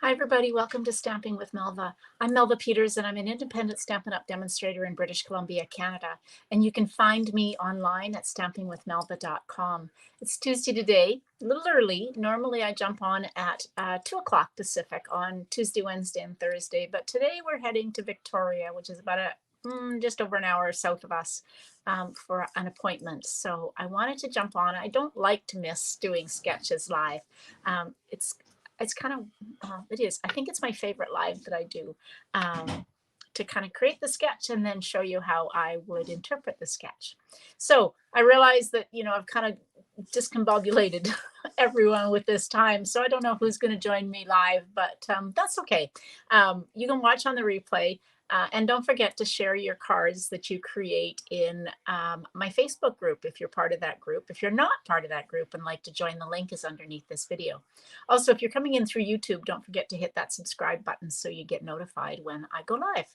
Hi, everybody. Welcome to Stamping with Melva. I'm Melva Peters, and I'm an independent Stampin' Up! Demonstrator in British Columbia, Canada. And you can find me online at stampingwithmelva.com. It's Tuesday today, a little early. Normally, I jump on at 2 o'clock Pacific on Tuesday, Wednesday, and Thursday. But today, we're heading to Victoria, which is about just over an hour south of us, for an appointment. So I wanted to jump on. I don't like to miss doing sketches live. It's kind of it is. I think it's my favorite live that I do, to kind of create the sketch and then show you how I would interpret the sketch. So I realize that, I've kind of discombobulated everyone with this time. So I don't know who's going to join me live, but that's okay. You can watch on the replay. And don't forget to share your cards that you create in my Facebook group if you're part of that group. If you're not part of that group and like to join, the link is underneath this video. Also, if you're coming in through YouTube, don't forget to hit that subscribe button so you get notified when I go live.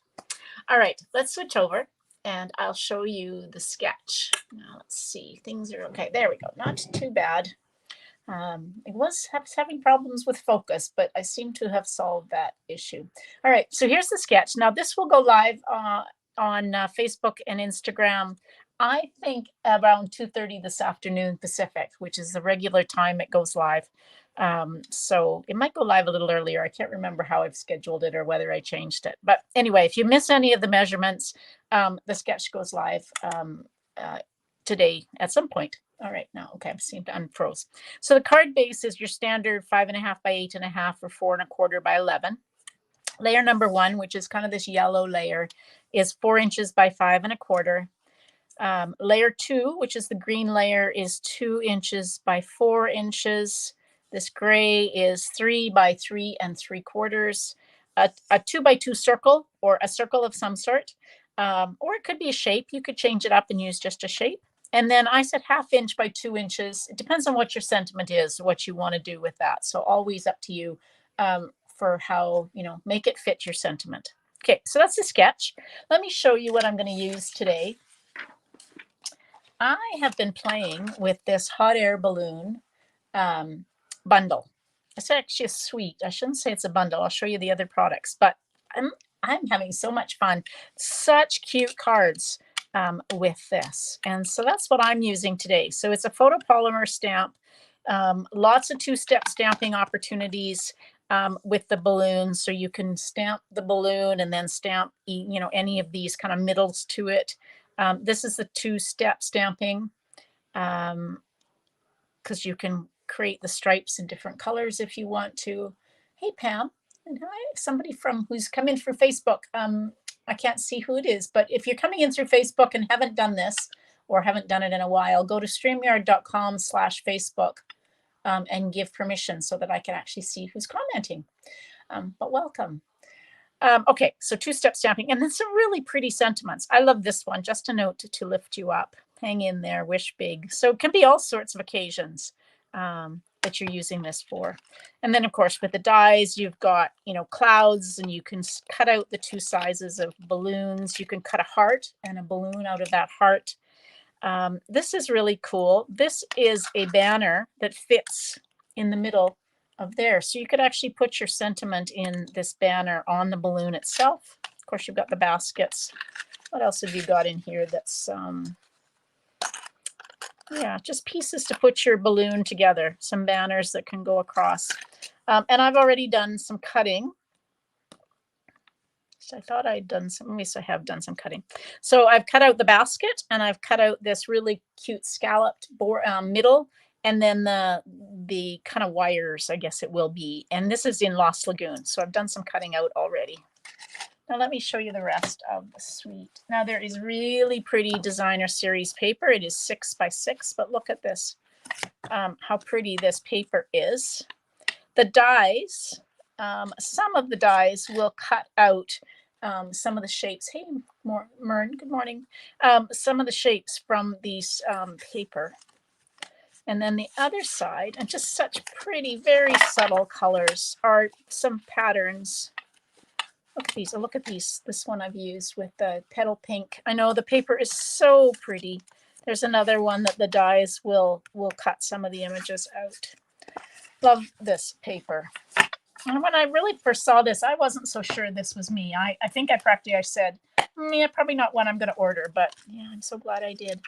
All right, let's switch over and I'll show you the sketch. Now, let's see. Things are okay. There we go. Not too bad. I was having problems with focus, but I seem to have solved that issue. All right, so here's the sketch. Now this will go live on Facebook and Instagram, I think around 2:30 this afternoon Pacific, which is the regular time it goes live. So it might go live a little earlier. I can't remember how I've scheduled it or whether I changed it. But anyway, if you miss any of the measurements, the sketch goes live today at some point. All right, now, okay, I seem to unfroze. So the card base is your standard 5.5 by 8.5 or 4.25 by 11. Layer number 1, which is kind of this yellow layer, is 4 inches by 5.25. Layer 2, which is the green layer, is 2 inches by 4 inches. This gray is 3 by 3.75. A 2 by 2 circle, or a circle of some sort, or it could be a shape. You could change it up and use just a shape. And then I said 1/2 inch by 2 inches. It depends on what your sentiment is, what you want to do with that. So always up to you for how, make it fit your sentiment. Okay, so that's the sketch. Let me show you what I'm going to use today. I have been playing with this hot air balloon bundle. It's actually a suite. I shouldn't say it's a bundle. I'll show you the other products, but I'm having so much fun. Such cute cards with this. And so that's what I'm using today. So it's a photopolymer stamp, lots of 2-step stamping opportunities with the balloon. So you can stamp the balloon and then stamp, any of these kind of middles to it. This is the 2-step stamping because you can create the stripes in different colors if you want to. Hey, Pam. And hi, somebody who's come in through Facebook. I can't see who it is, but if you're coming in through Facebook and haven't done this or haven't done it in a while, go to streamyard.com/Facebook and give permission so that I can actually see who's commenting. But welcome. Okay, so 2-step stamping, and then some really pretty sentiments. I love this one. Just a note to lift you up. Hang in there, wish big. So it can be all sorts of occasions that you're using this for. And then, of course, with the dies, you've got, clouds, and you can cut out the 2 sizes of balloons. You can cut a heart and a balloon out of that heart. This is really cool. This is a banner that fits in the middle of there. So you could actually put your sentiment in this banner on the balloon itself. Of course, you've got the baskets. What else have you got in here that's yeah, just pieces to put your balloon together, some banners that can go across. And I've already done some cutting. So I thought I'd done some, at least I have done some cutting. So I've cut out the basket and I've cut out this really cute scalloped middle, and then the kind of wires, I guess it will be. And this is in Lost Lagoon. So I've done some cutting out already. Now let me show you the rest of the suite. Now there is really pretty designer series paper. It is 6 by 6, but look at this, how pretty this paper is. The dies, some of the dies will cut out some of the shapes. Hey, Mern, good morning. Some of the shapes from these paper. And then the other side, and just such pretty, very subtle colors, are some patterns. Look at these. Look at these. This one I've used with the petal pink. I know the paper is so pretty. There's another one that the dies will cut some of the images out. Love this paper. And when I really first saw this, I wasn't so sure this was me. I think I said, yeah, probably not one I'm going to order, but yeah, I'm so glad I did.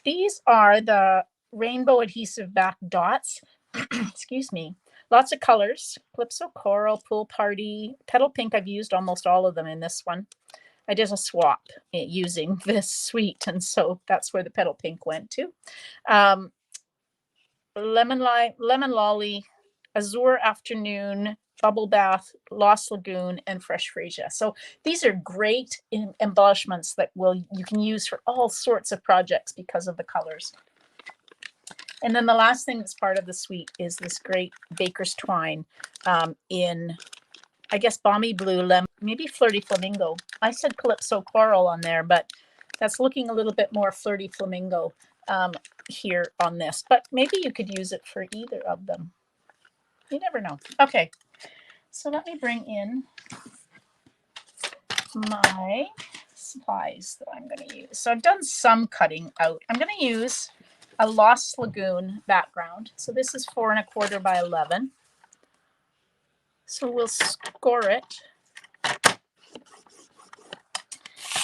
These are the rainbow adhesive back dots. Excuse me. Lots of colors. Calypso Coral, Pool Party, Petal Pink. I've used almost all of them in this one. I did a swap using this suite, and so that's where the Petal Pink went to. Lemon Lolly, Azure Afternoon, Bubble Bath, Lost Lagoon, and Fresh Freesia. So these are great embellishments that you can use for all sorts of projects because of the colors. And then the last thing that's part of the suite is this great Baker's Twine in, I guess, Balmy Blue, Lemon, maybe Flirty Flamingo. I said Calypso Coral on there, but that's looking a little bit more Flirty Flamingo here on this. But maybe you could use it for either of them. You never know. Okay, so let me bring in my supplies that I'm going to use. So I've done some cutting out. I'm going to use a Lost Lagoon background. So this is 4 1/4 by 11. So we'll score it.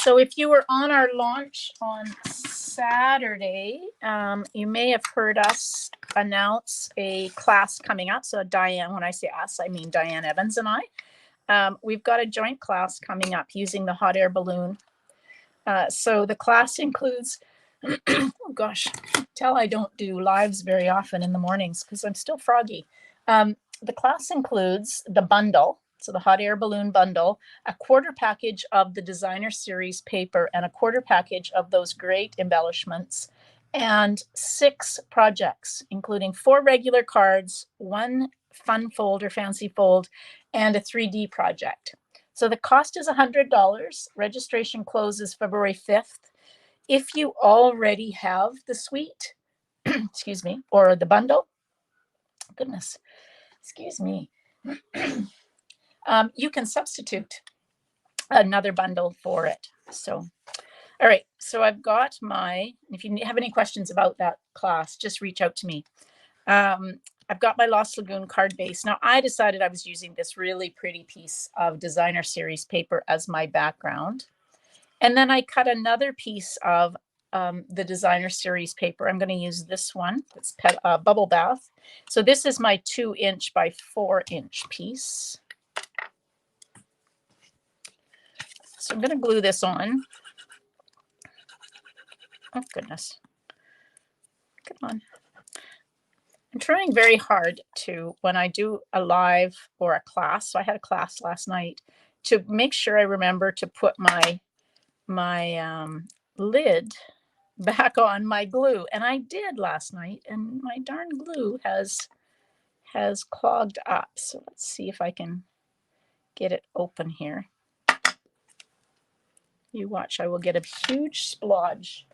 So if you were on our launch on Saturday, you may have heard us announce a class coming up. So Diane, when I say us, I mean Diane Evans and I. We've got a joint class coming up using the hot air balloon. So the class includes, oh gosh, tell I don't do lives very often in the mornings because I'm still froggy. The class includes the bundle, so the hot air balloon bundle, a quarter package of the designer series paper, and a quarter package of those great embellishments, and 6 projects, including 4 regular cards, 1 fun fold or fancy fold, and a 3D project. So the cost is $100. Registration closes February 5th. If you already have the suite, excuse me, or the bundle, goodness, excuse me, you can substitute another bundle for it. So, all right, so I've got if you have any questions about that class, just reach out to me. I've got my Lost Lagoon card base. Now, I decided I was using this really pretty piece of designer series paper as my background. And then I cut another piece of the designer series paper. I'm going to use this one. It's Bubble Bath. So this is my 2 inch by 4 inch piece. So I'm going to glue this on. Oh, goodness. Come on. I'm trying very hard to, when I do a live or a class, so I had a class last night, to make sure I remember to put my lid back on my glue. And I did last night, and my darn glue has clogged up. So let's see if I can get it open here. You watch, I will get a huge splodge.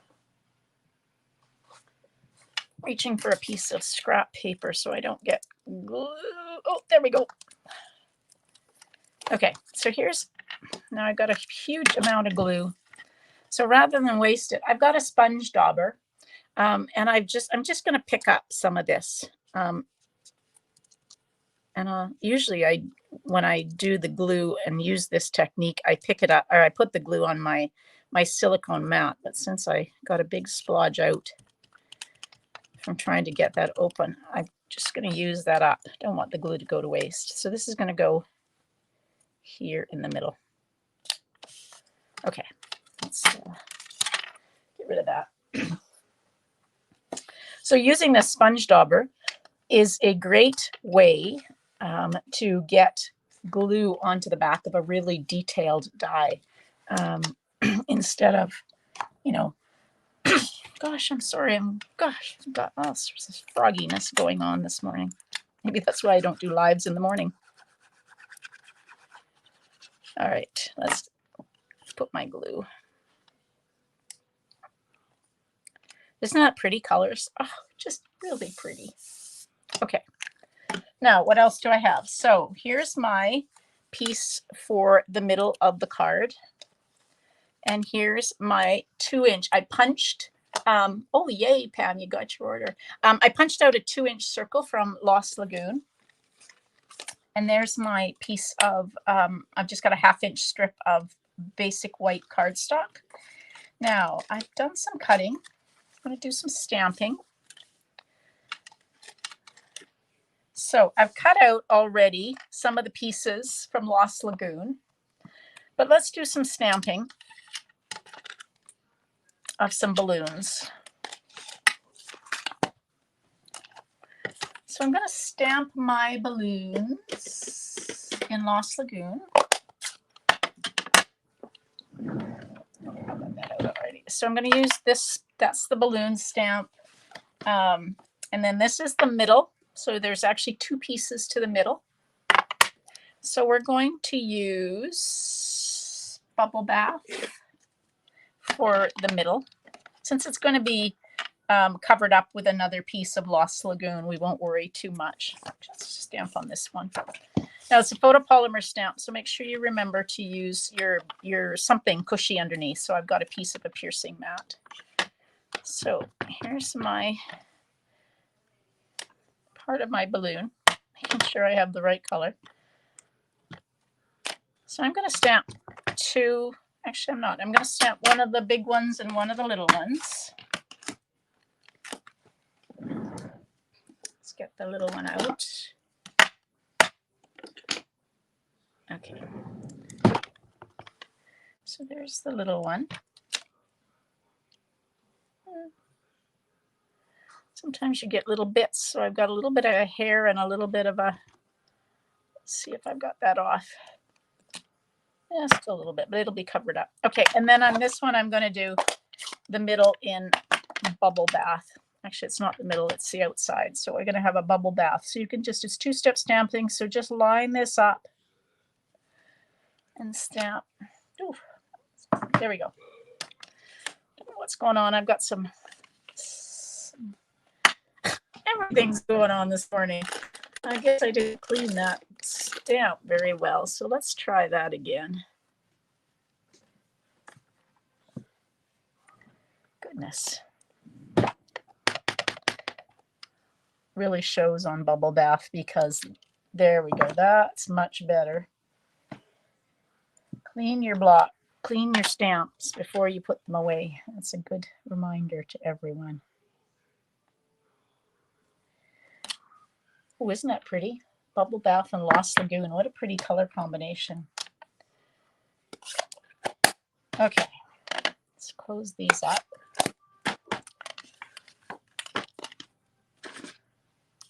Reaching for a piece of scrap paper so I don't get glue. Oh, there we go. Okay, so now I've got a huge amount of glue. So rather than waste it, I've got a sponge dauber, and I'm just going to pick up some of this. And usually when I do the glue and use this technique, I pick it up, or I put the glue on my silicone mat. But since I got a big splodge out from trying to get that open, I'm just going to use that up. I don't want the glue to go to waste. So this is going to go here in the middle. Okay, let's get rid of that. So using this sponge dauber is a great way to get glue onto the back of a really detailed die instead of, gosh, I'm sorry. I've got all sorts of frogginess going on this morning. Maybe that's why I don't do lives in the morning. All right, let's put my glue. Isn't that pretty colors? Oh, just really pretty. Okay. Now, what else do I have? So here's my piece for the middle of the card. And here's my 2 inch. I punched, oh, yay, Pam, you got your order. I punched out a 2 inch circle from Lost Lagoon. And there's my piece of, I've just got a 1/2 inch strip of basic white cardstock. Now, I've done some cutting. I'm going to do some stamping. So I've cut out already some of the pieces from Lost Lagoon, but let's do some stamping of some balloons. So I'm going to stamp my balloons in Lost Lagoon. So I'm going to use this, that's the balloon stamp. And then this is the middle. So there's actually 2 pieces to the middle. So we're going to use Bubble Bath for the middle. Since it's going to be covered up with another piece of Lost Lagoon, we won't worry too much. Just stamp on this one. Now it's a photopolymer stamp, so make sure you remember to use your something cushy underneath. So I've got a piece of a piercing mat. So here's my part of my balloon, making sure I have the right color. So I'm going to stamp 2. Actually, I'm not. I'm going to stamp one of the big ones and one of the little ones. Let's get the little one out. Okay. So there's the little one. Sometimes you get little bits. So I've got a little bit of a hair and a little bit of a, let's see if I've got that off. Yeah, still a little bit, but it'll be covered up. Okay, and then on this one, I'm going to do the middle in Bubble Bath. Actually, it's not the middle, it's the outside. So we're going to have a bubble bath. So you can just, it's 2-step stamping. So just line this up and stamp. Ooh, there we go. Don't know what's going on. I've got some everything's going on this morning. I guess I didn't clean that stamp very well. So let's try that again. Goodness. Really shows on Bubble Bath because there we go. That's much better. Clean your block, clean your stamps before you put them away. That's a good reminder to everyone. Oh, isn't that pretty? Bubble Bath and Lost Lagoon. What a pretty color combination. Okay, let's close these up.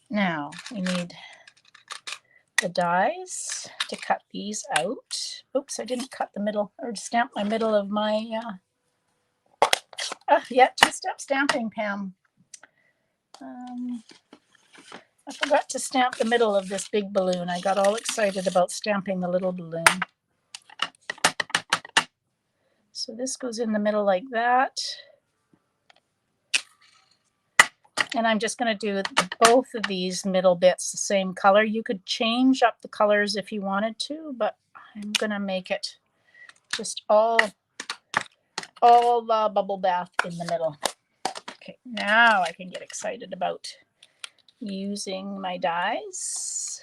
Now we need the dies to cut these out. Oops, I didn't cut the middle or stamp my middle of my, yeah, 2-step stamping, Pam. I forgot to stamp the middle of this big balloon. I got all excited about stamping the little balloon. So this goes in the middle like that. And I'm just going to do both of these middle bits the same color. You could change up the colors if you wanted to, but I'm going to make it just all Bubble Bath in the middle. Okay, now I can get excited about using my dies.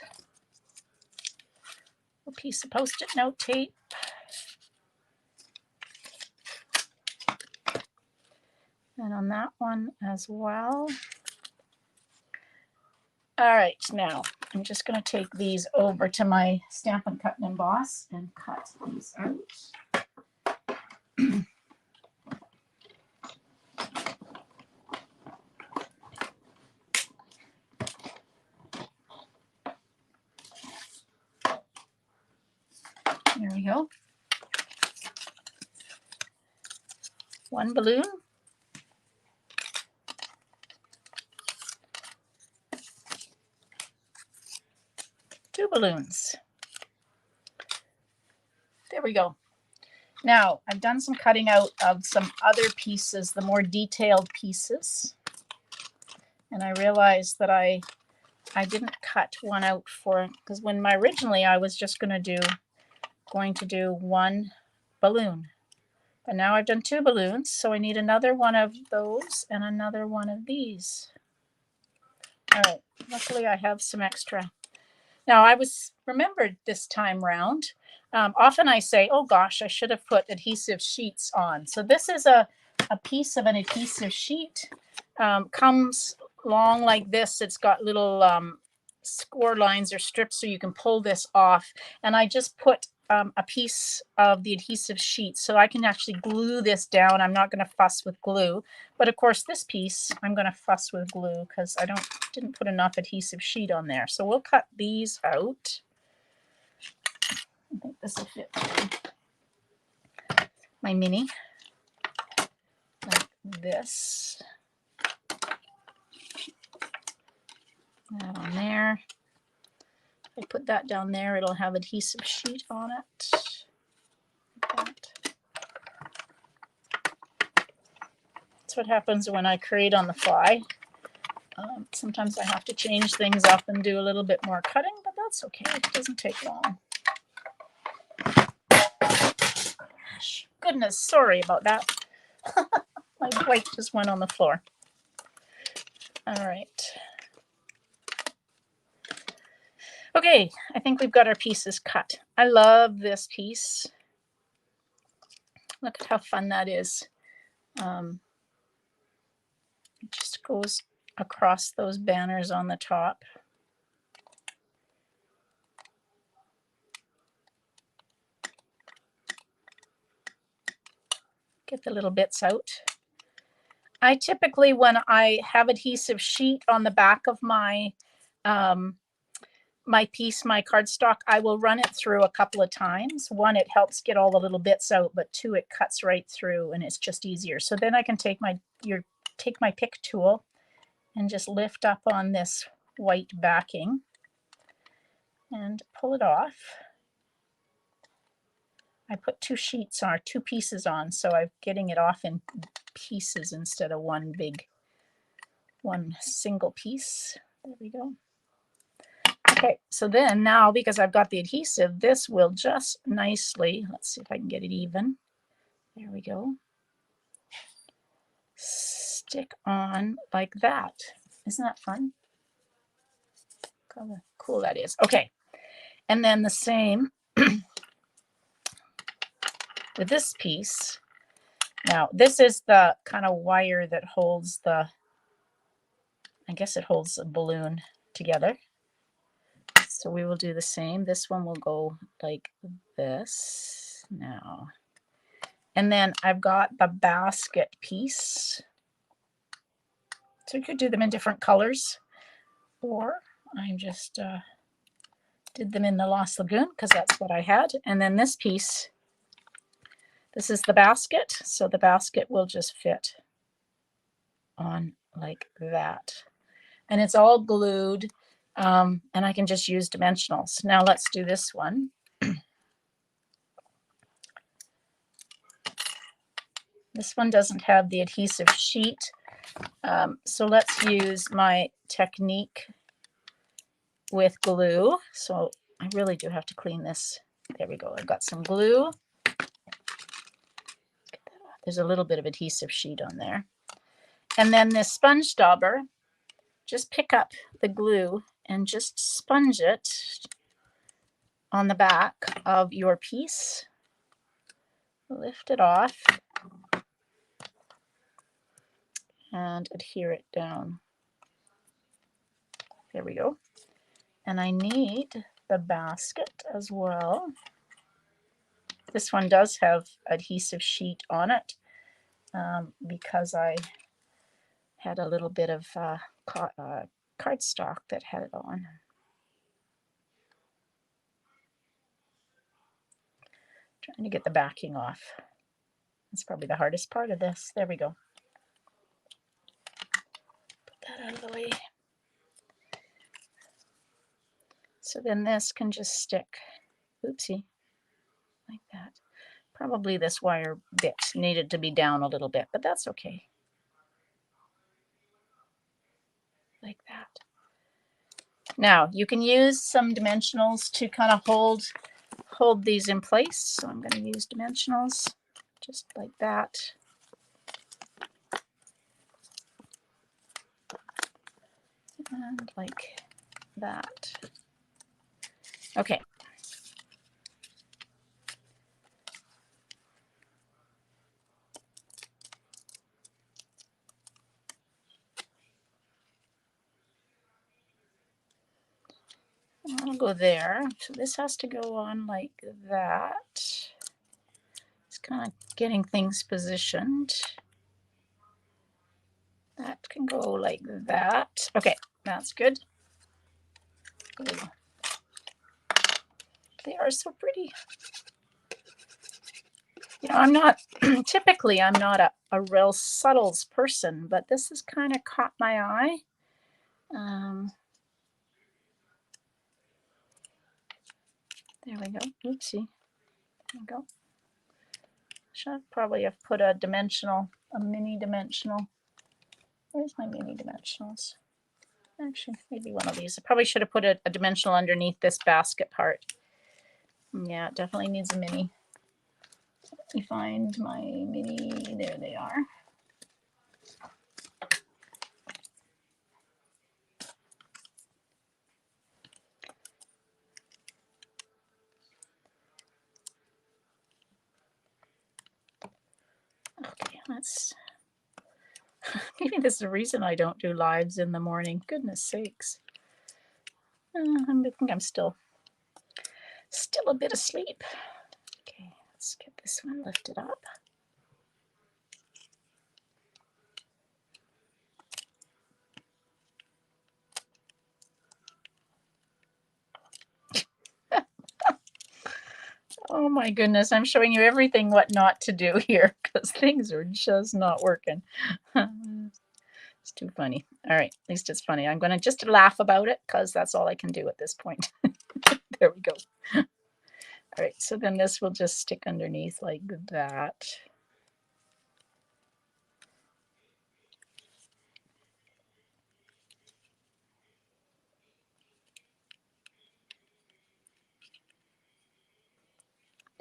A piece of Post-it note tape. And on that one as well. All right, now I'm just going to take these over to my Stampin' Cut and Emboss and cut these out. There we go. One balloon. Two balloons. There we go. Now I've done some cutting out of some other pieces, the more detailed pieces. And I realized that I didn't cut one out for, because when originally I was just going to do one balloon. But now I've done 2 balloons, so I need another one of those and another one of these. All right, luckily I have some extra Now I was remembered this time round. Often I say, oh gosh, I should have put adhesive sheets on. So this is a piece of an adhesive sheet. Comes long like this. It's got little score lines or strips so you can pull this off. And I just put a piece of the adhesive sheet so I can actually glue this down. I'm not going to fuss with glue. But of course this piece I'm going to fuss with glue because I didn't put enough adhesive sheet on there. So we'll cut these out. I think this will fit my mini like this. That on there. If I put that down there, it'll have adhesive sheet on it. Like that's what happens when I create on the fly. Sometimes I have to change things up and do a little bit more cutting, but that's okay. It doesn't take long. Gosh, goodness, sorry about that. My plate just went on the floor. All right. Okay, I think we've got our pieces cut. I love this piece. Look at how fun that is. It just goes across those banners on the top. Get the little bits out. I typically, when I have adhesive sheet on the back of my my piece, my cardstock, I will run it through a couple of times. One, it helps get all the little bits out, but two, it cuts right through and it's just easier. So then I can take my pick tool and just lift up on this white backing and pull it off. I put two pieces on, so I'm getting it off in pieces instead of one single piece. There we go. Okay, so then now, because I've got the adhesive, this will just nicely, let's see if I can get it even. There we go. Stick on like that. Isn't that fun? Look how cool that is. Okay, and then the same with this piece. Now, this is the kind of wire that holds the, I guess it holds a balloon together. So we will do the same. This one will go like this now. And then I've got the basket piece. So you could do them in different colors, or I just did them in the Lost Lagoon because that's what I had. And then this piece, this is the basket. So the basket will just fit on like that. And it's all glued. And I can just use dimensionals. Now let's do this one. This one doesn't have the adhesive sheet. So let's use my technique with glue. So I really do have to clean this. There we go. I've got some glue. There's a little bit of adhesive sheet on there. And then this sponge dauber, just pick up the glue and just sponge it on the back of your piece. Lift it off and adhere it down. There we go. And I need the basket as well. This one does have adhesive sheet on it because I had a little bit of cardstock that had it on. Trying to get the backing off. That's probably the hardest part of this. There we go. Put that out of the way. So then this can just stick, oopsie, like that. Probably this wire bit needed to be down a little bit, but that's okay. Like that. Now you can use some dimensionals to kind of hold these in place. So I'm going to use dimensionals just like that. And like that. Okay. I'll go there. So this has to go on like that. It's kind of getting things positioned. That can go like that. Okay, that's good. They are so pretty. You know, I'm not, typically I'm not a real subtles person, but this has kind of caught my eye. There we go. Oopsie. There we go. Should probably have put a dimensional, a mini dimensional. Where's my mini dimensionals? Actually, maybe one of these. I probably should have put a dimensional underneath this basket part. Yeah, it definitely needs a mini. Let me find my mini. There they are. Okay, let's. Maybe this is the reason I don't do lives in the morning. Goodness sakes. I think I'm still a bit asleep. Okay, let's get this one lifted up. Oh my goodness, I'm showing you everything what not to do here because things are just not working. It's too funny. All right, at least it's funny. I'm going to just laugh about it because that's all I can do at this point. There we go. All right, so then this will just stick underneath like that.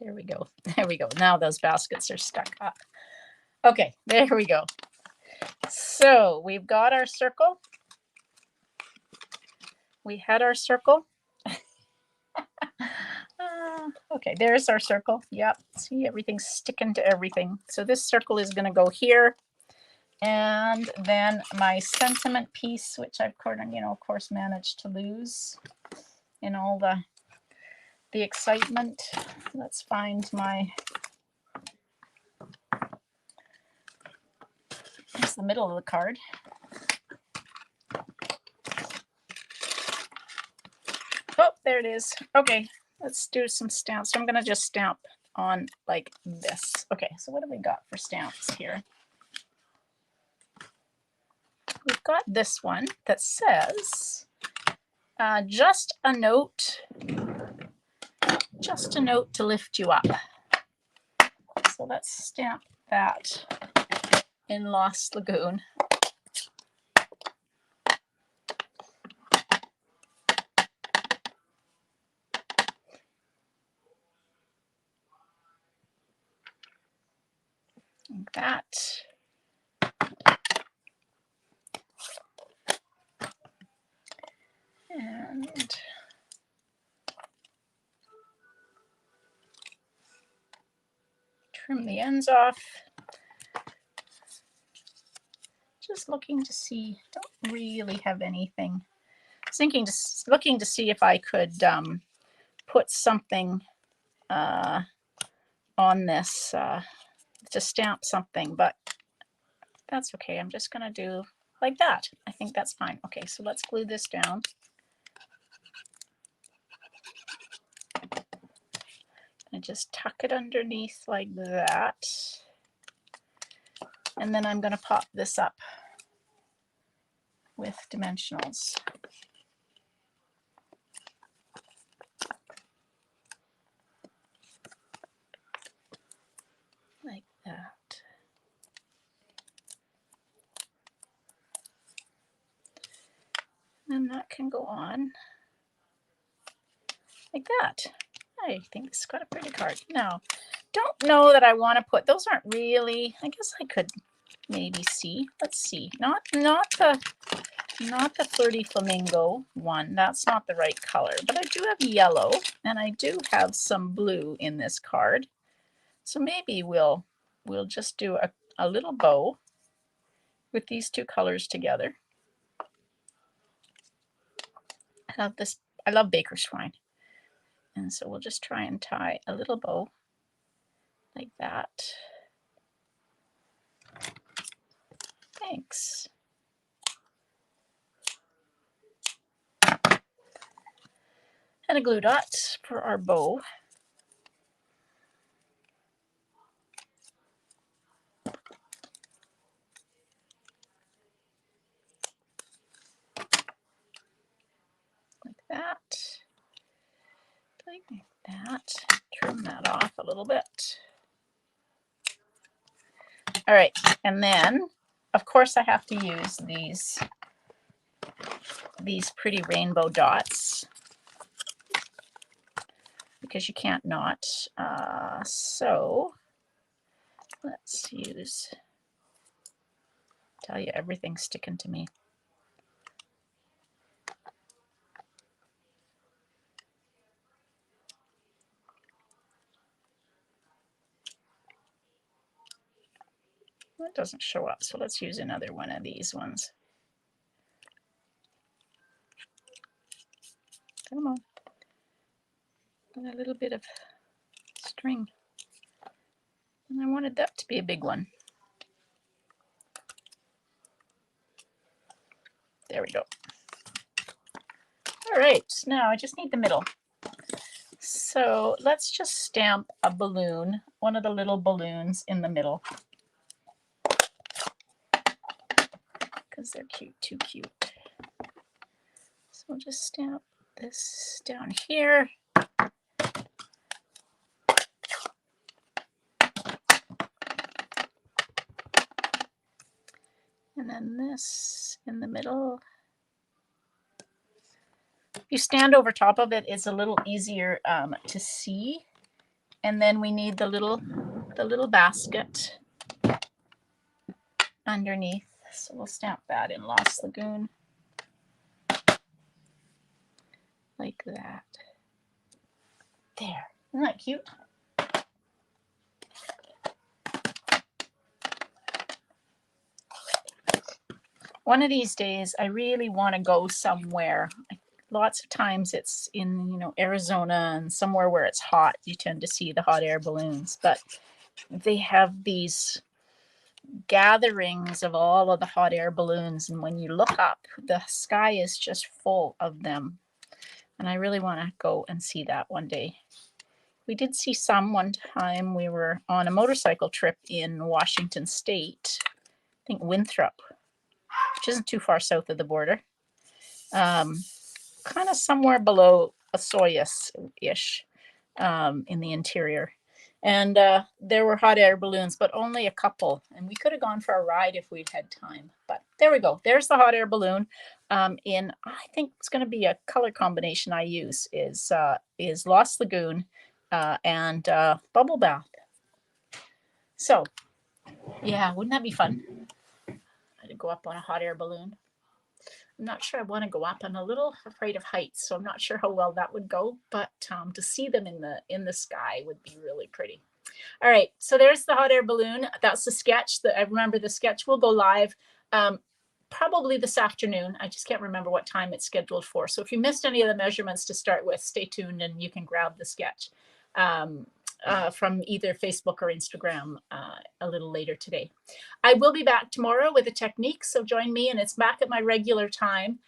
There we go. There we go. Now those baskets are stuck up. Okay, there we go. So we've got our circle. We had our circle. Okay, there's our circle. Yep, see, everything's sticking to everything. So this circle is going to go here. And then my sentiment piece, which I've, of course, managed to lose in all the excitement. Let's find my, it's the middle of the card. Oh, there it is. Okay, let's do some stamps. So I'm going to just stamp on like this. Okay, so what have we got for stamps here? We've got this one that says, just a note to lift you up. So let's stamp that in Lost Lagoon. Like that. And trim the ends off. Just looking to see, don't really have anything. I was looking to see if I could put something on this to stamp something, but that's okay. I'm just gonna do like that. I think that's fine. Okay, so let's glue this down. And just tuck it underneath like that. And then I'm going to pop this up with dimensionals. Like that. And that can go on like that. I think it's got a pretty card. Now, don't know that I want to put, those aren't really, I guess I could maybe see. Let's see. Not the, not the Flirty Flamingo one. That's not the right color, but I do have yellow and I do have some blue in this card. So maybe we'll just do a little bow with these two colors together. I love baker's twine. And so we'll just try and tie a little bow like that. Thanks. And a glue dot for our bow. Like that. Like that. Trim that off a little bit. All right, and then of course I have to use these pretty rainbow dots because you can't not. So let's use, tell you everything's sticking to me. That doesn't show up, so let's use another one of these ones. Come on. And a little bit of string. And I wanted that to be a big one. There we go. All right, now I just need the middle. So let's just stamp a balloon, one of the little balloons in the middle. Because they're cute, too cute. So we'll just stamp this down here. And then this in the middle. If you stand over top of it, it's a little easier to see. And then we need the little basket underneath. So we'll stamp that in Lost Lagoon. Like that. There. Isn't that cute? One of these days, I really want to go somewhere. Lots of times it's in, Arizona and somewhere where it's hot. You tend to see the hot air balloons, but they have these gatherings of all of the hot air balloons. And when you look up, the sky is just full of them. And I really want to go and see that one day. We did see some one time. We were on a motorcycle trip in Washington State, I think Winthrop, which isn't too far south of the border. Kind of somewhere below Osoyoos-ish in the interior. And there were hot air balloons, but only a couple. And we could have gone for a ride if we'd had time. But there we go. There's the hot air balloon. I think it's going to be a color combination I use is Lost Lagoon and Bubble Bath. So, yeah, wouldn't that be fun? To go up on a hot air balloon. I'm not sure I want to go up. I'm a little afraid of heights, so I'm not sure how well that would go, but to see them in the sky would be really pretty. All right, so there's the hot air balloon. That's the sketch. I remember the sketch will go live probably this afternoon. I just can't remember what time it's scheduled for. So if you missed any of the measurements to start with, stay tuned and you can grab the sketch from either Facebook or Instagram a little later today. I will be back tomorrow with a technique, so join me, and it's back at my regular time.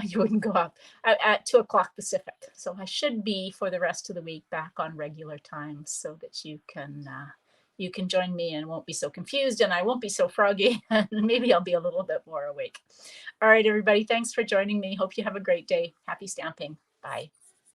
You wouldn't go up at 2 o'clock Pacific. So I should be for the rest of the week back on regular time so that you can join me and won't be so confused and I won't be so froggy and maybe I'll be a little bit more awake. All right, everybody, thanks for joining me. Hope you have a great day. Happy stamping. Bye.